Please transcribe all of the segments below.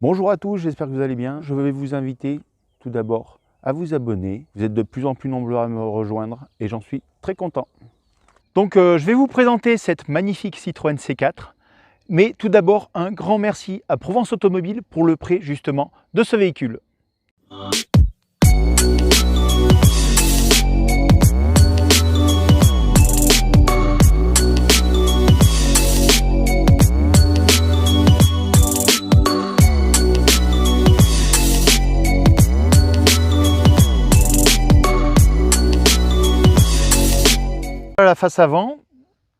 Bonjour à tous, j'espère que vous allez bien. Je vais vous inviter tout d'abord à vous abonner. Vous êtes de plus en plus nombreux à me rejoindre et j'en suis très content. Donc je vais vous présenter cette magnifique Citroën C4. Mais tout d'abord, un grand merci à Provence Automobile pour le prêt justement de ce véhicule. La face avant,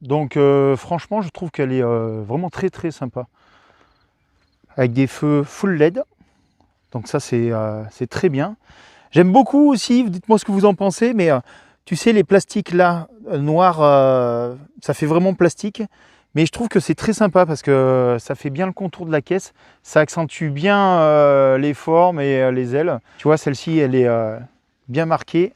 donc franchement je trouve qu'elle est vraiment très sympa. Avec des feux full LED, donc ça c'est très bien. J'aime beaucoup aussi, dites-moi ce que vous en pensez, mais tu sais les plastiques là, noirs, ça fait vraiment plastique. Mais je trouve que c'est très sympa parce que ça fait bien le contour de la caisse, ça accentue bien les formes et les ailes. Tu vois, celle-ci elle est bien marquée.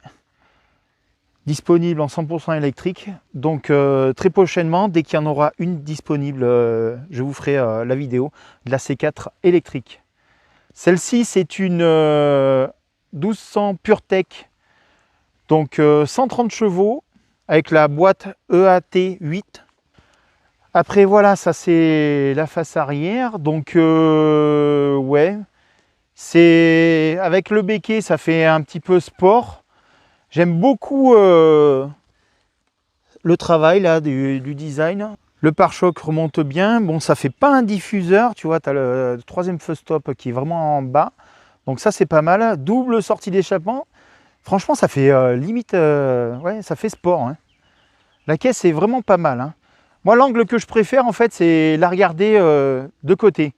Disponible en 100% électrique, donc très prochainement, dès qu'il y en aura une disponible, je vous ferai la vidéo de la C4 électrique. Celle-ci c'est une 1200 PureTech, donc 130 chevaux avec la boîte EAT8. Après voilà, ça c'est la face arrière, donc ouais, c'est avec le béquet, ça fait un petit peu sport. J'aime beaucoup le travail là du design. Le pare-choc remonte bien. Bon, ça fait pas un diffuseur, tu vois, tu as le troisième feu stop qui est vraiment en bas. Donc ça, c'est pas mal. Double sortie d'échappement. Franchement, ça fait limite, ouais, ça fait sport, hein. La caisse est vraiment pas mal, hein. Moi, l'angle que je préfère, en fait, c'est la regarder de côté.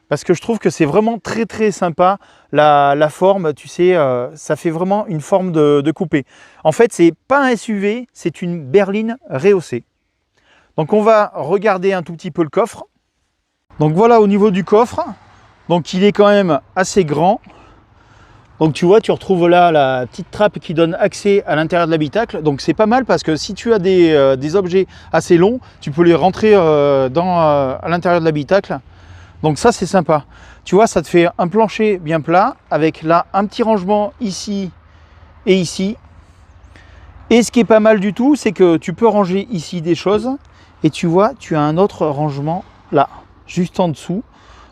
Parce que je trouve que c'est vraiment très sympa, la forme, tu sais, ça fait vraiment une forme de coupé. En fait, c'est pas un SUV, c'est une berline rehaussée. Donc on va regarder un tout petit peu le coffre. Donc voilà au niveau du coffre, donc il est quand même assez grand. Donc tu vois, tu retrouves là la petite trappe qui donne accès à l'intérieur de l'habitacle. Donc c'est pas mal parce que si tu as des objets assez longs, tu peux les rentrer à l'intérieur de l'habitacle. Donc ça c'est sympa. Tu vois, ça te fait un plancher bien plat avec là un petit rangement ici et ici. Et ce qui est pas mal du tout, c'est que tu peux ranger ici des choses et tu vois, tu as un autre rangement là, juste en dessous.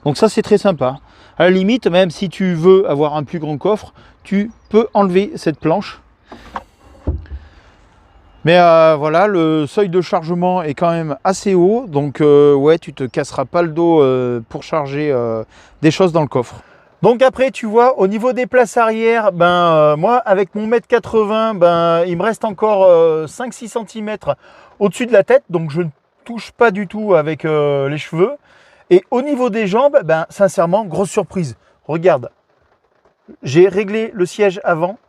Donc ça c'est très sympa. À la limite, même si tu veux avoir un plus grand coffre, tu peux enlever cette planche. Mais voilà, le seuil de chargement est quand même assez haut, donc ouais, tu te casseras pas le dos pour charger des choses dans le coffre. Donc après, tu vois, au niveau des places arrière, moi, avec mon 1m80 m, il me reste encore 5-6 cm au-dessus de la tête, donc je ne touche pas du tout avec les cheveux. Et au niveau des jambes, sincèrement, grosse surprise. Regarde, j'ai réglé le siège avant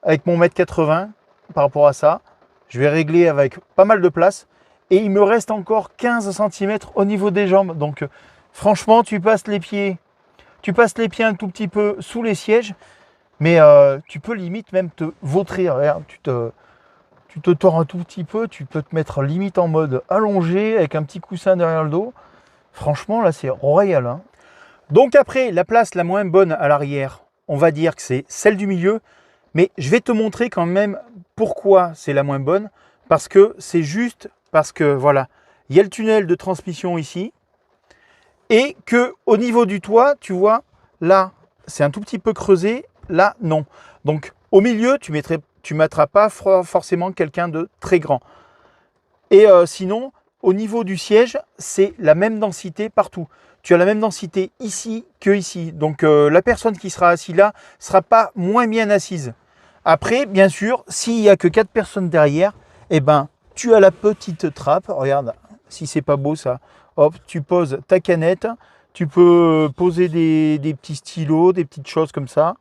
avec mon 1m80 m par rapport à ça. Je vais régler avec pas mal de place et il me reste encore 15 cm au niveau des jambes. Donc franchement, tu passes les pieds un tout petit peu sous les sièges, mais tu peux limite même te vautrer. Regarde, tu te tords un tout petit peu, tu peux te mettre limite en mode allongé avec un petit coussin derrière le dos. Franchement, là, c'est royal, hein. Donc après, la place la moins bonne à l'arrière, on va dire que c'est celle du milieu. Mais je vais te montrer quand même pourquoi c'est la moins bonne. Parce que c'est juste parce que voilà, il y a le tunnel de transmission ici. Et que au niveau du toit, tu vois, là, c'est un tout petit peu creusé. Là, non. Donc au milieu, tu mettras pas forcément quelqu'un de très grand. Et sinon, au niveau du siège, c'est la même densité partout. Tu as la même densité ici que ici. Donc la personne qui sera assise là ne sera pas moins bien assise. Après, bien sûr, s'il n'y a que 4 personnes derrière, eh ben, tu as la petite trappe. Regarde, si c'est pas beau ça. Hop, tu poses ta canette. Tu peux poser des petits stylos, des petites choses comme ça.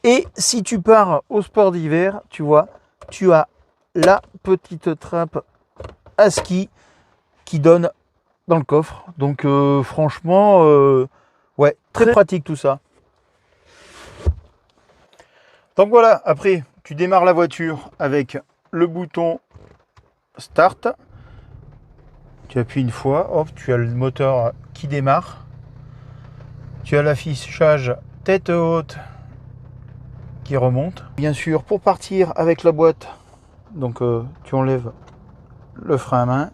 Et si tu pars au sport d'hiver, tu vois, tu as la petite trappe à ski qui donne dans le coffre. Donc franchement, ouais, très pratique tout ça. Donc voilà, après tu démarres la voiture avec le bouton start. Tu appuies une fois, hop, tu as le moteur qui démarre. Tu as l'affichage tête haute qui remonte. Bien sûr, pour partir avec la boîte, donc tu enlèves le frein à main.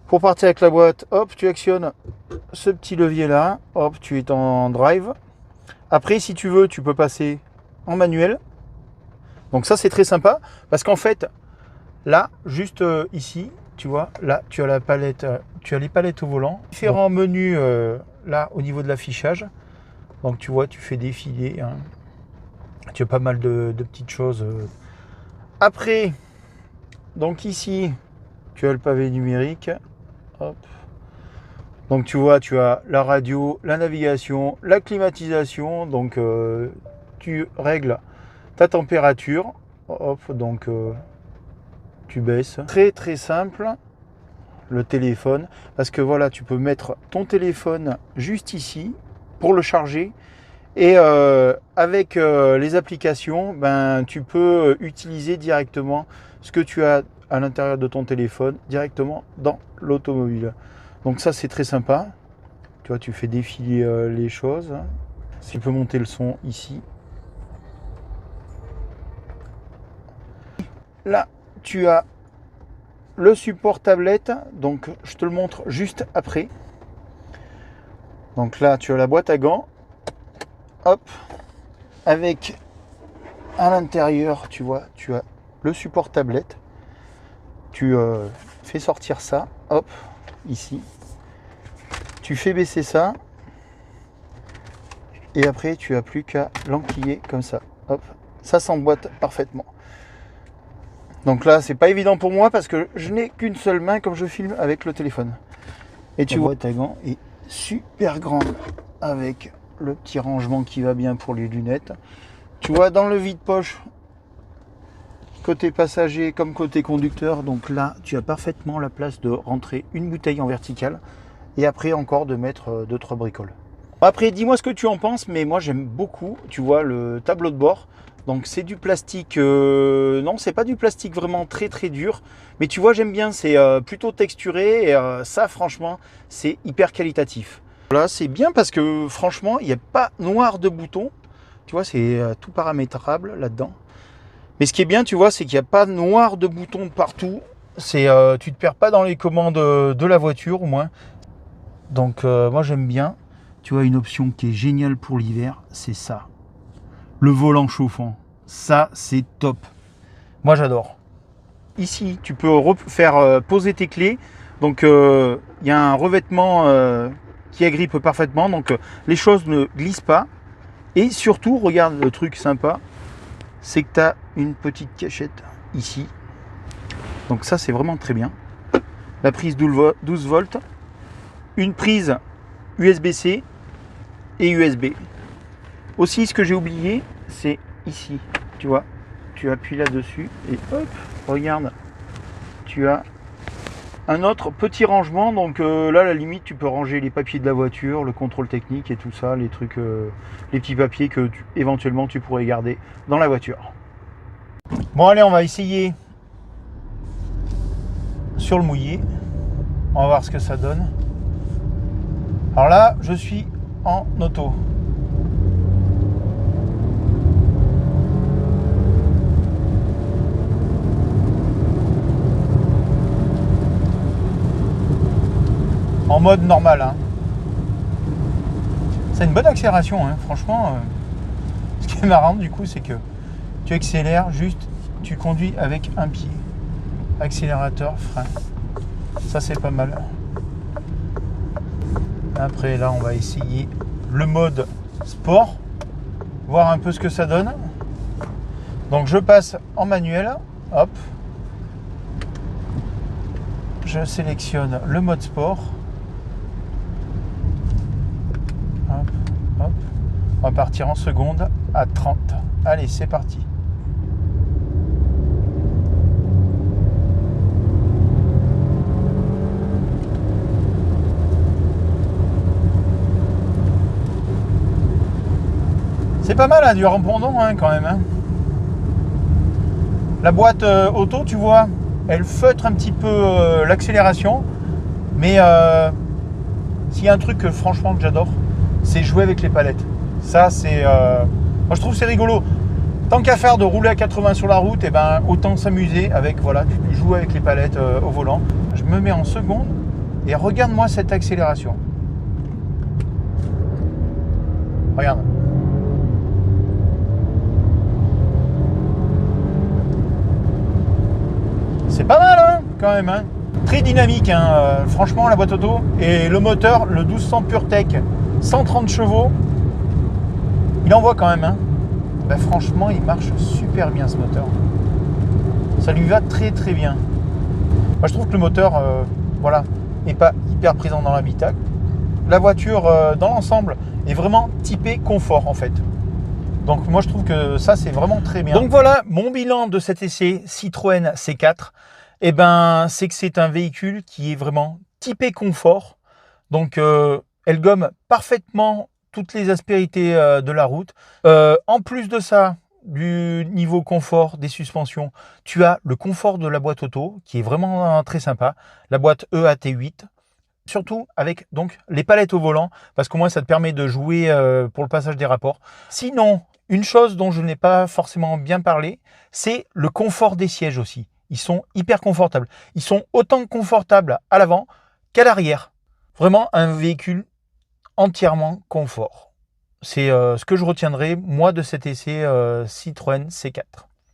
Pour partir avec la boîte, hop, tu actionnes ce petit levier là, hop, tu es en drive. Après, si tu veux, tu peux passer en manuel. Donc ça, c'est très sympa parce qu'en fait, là, juste ici, tu vois, là, tu as la palette, tu as les palettes au volant. Différents menus là au niveau de l'affichage. Donc tu vois, tu fais défiler. Hein. Tu as pas mal de petites choses. Après, donc ici, tu as le pavé numérique. Hop. Donc tu vois, tu as la radio, la navigation, la climatisation. Donc tu règles ta température. Hop, donc tu baisses. Très très simple. Le téléphone. Parce que voilà, tu peux mettre ton téléphone juste ici pour le charger. Et avec les applications, ben, tu peux utiliser directement ce que tu as à l'intérieur de ton téléphone directement dans l'automobile. Donc ça, c'est très sympa. Tu vois, tu fais défiler les choses. Tu peux monter le son ici. Là, tu as le support tablette. Donc, je te le montre juste après. Donc là, tu as la boîte à gants. Hop. Avec à l'intérieur, tu vois, tu as le support tablette. Tu fais sortir ça, hop, ici. Tu fais baisser ça. Et après, tu n'as plus qu'à l'enquiller comme ça. Hop, ça s'emboîte parfaitement. Donc là, c'est pas évident pour moi parce que je n'ai qu'une seule main comme je filme avec le téléphone. Et tu vois, ta gant est super grande avec le petit rangement qui va bien pour les lunettes. Tu vois, dans le vide-poche, côté passager comme côté conducteur, donc là, tu as parfaitement la place de rentrer une bouteille en verticale et après encore de mettre 2-3 bricoles. Après, dis-moi ce que tu en penses, mais moi j'aime beaucoup, tu vois, le tableau de bord. Donc c'est du plastique, non, c'est pas du plastique vraiment très très dur, mais tu vois, j'aime bien, c'est plutôt texturé et ça, franchement, c'est hyper qualitatif. Là, c'est bien parce que franchement, il n'y a pas noir de boutons. Tu vois, c'est tout paramétrable là-dedans. Mais ce qui est bien, tu vois, c'est qu'il n'y a pas noir de boutons partout. C'est, tu ne te perds pas dans les commandes de la voiture, au moins. Donc, moi, j'aime bien. Tu vois, une option qui est géniale pour l'hiver, c'est ça. Le volant chauffant. Ça, c'est top. Moi, j'adore. Ici, tu peux faire poser tes clés. Donc, il y a un revêtement qui agrippe parfaitement. Donc, les choses ne glissent pas. Et surtout, regarde le truc sympa, c'est que tu as une petite cachette ici. Donc ça, c'est vraiment très bien. La prise 12 volts, une prise USB-C et USB. Aussi, ce que j'ai oublié, c'est ici. Tu vois, tu appuies là-dessus et hop, regarde, tu as un autre petit rangement. Donc là, à la limite, tu peux ranger les papiers de la voiture, le contrôle technique et tout ça, les trucs, les petits papiers que éventuellement tu pourrais garder dans la voiture. Bon, allez, on va essayer sur le mouillé. On va voir ce que ça donne. Alors là, je suis en auto. En mode normal. Hein. C'est une bonne accélération, hein. Franchement. Ce qui est marrant du coup, c'est que tu accélères juste, tu conduis avec un pied. Accélérateur, frein. Ça, c'est pas mal. Après, là, on va essayer le mode sport. Voir un peu ce que ça donne. Donc, je passe en manuel. Hop. Je sélectionne le mode sport. Hop, hop. On va partir en seconde à 30. Allez, c'est parti. C'est pas mal, hein, du répondant hein, quand même. Hein. La boîte auto, tu vois, elle feutre un petit peu l'accélération. Mais s'il y a un truc franchement que j'adore, c'est jouer avec les palettes. Ça, c'est... moi, je trouve que c'est rigolo. Tant qu'à faire de rouler à 80 sur la route, et ben, autant s'amuser avec, voilà, tu joues avec les palettes au volant. Je me mets en seconde et regarde-moi cette accélération. Regarde. C'est pas mal, hein, quand même. Hein. Très dynamique, hein, franchement, la boîte auto. Et le moteur, le 1200 PureTech, 130 chevaux, il envoie quand même. Hein. Ben, franchement, il marche super bien ce moteur. Ça lui va très très bien. Moi, je trouve que le moteur, voilà, n'est pas hyper présent dans l'habitacle. La voiture, dans l'ensemble, est vraiment typée confort en fait. Donc moi je trouve que ça c'est vraiment très bien. Donc voilà, mon bilan de cet essai Citroën C4, eh ben, c'est que c'est un véhicule qui est vraiment typé confort. Donc elle gomme parfaitement toutes les aspérités de la route. En plus de ça, du niveau confort des suspensions, tu as le confort de la boîte auto qui est vraiment très sympa. La boîte EAT8. Surtout avec donc les palettes au volant, parce qu'au moins ça te permet de jouer pour le passage des rapports. Sinon, une chose dont je n'ai pas forcément bien parlé, c'est le confort des sièges aussi. Ils sont hyper confortables. Ils sont autant confortables à l'avant qu'à l'arrière. Vraiment un véhicule entièrement confort. C'est ce que je retiendrai moi de cet essai Citroën C4.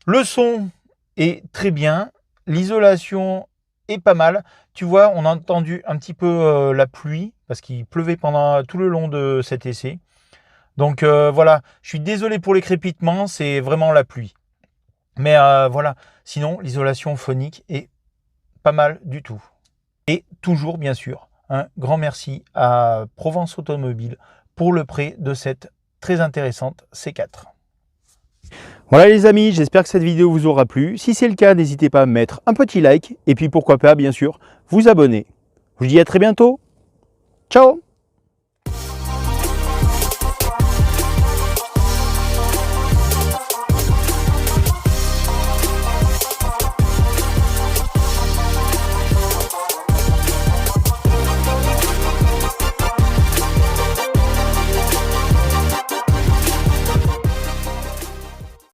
Le son est très bien, l'isolation est pas mal. Tu vois, on a entendu un petit peu la pluie parce qu'il pleuvait pendant tout le long de cet essai. Donc voilà, je suis désolé pour les crépitements, c'est vraiment la pluie. Mais voilà, sinon l'isolation phonique est pas mal du tout. Et toujours bien sûr, un grand merci à Provence Automobile pour le prêt de cette très intéressante C4. Voilà les amis, j'espère que cette vidéo vous aura plu. Si c'est le cas, n'hésitez pas à mettre un petit like et puis pourquoi pas bien sûr vous abonner. Je vous dis à très bientôt. Ciao!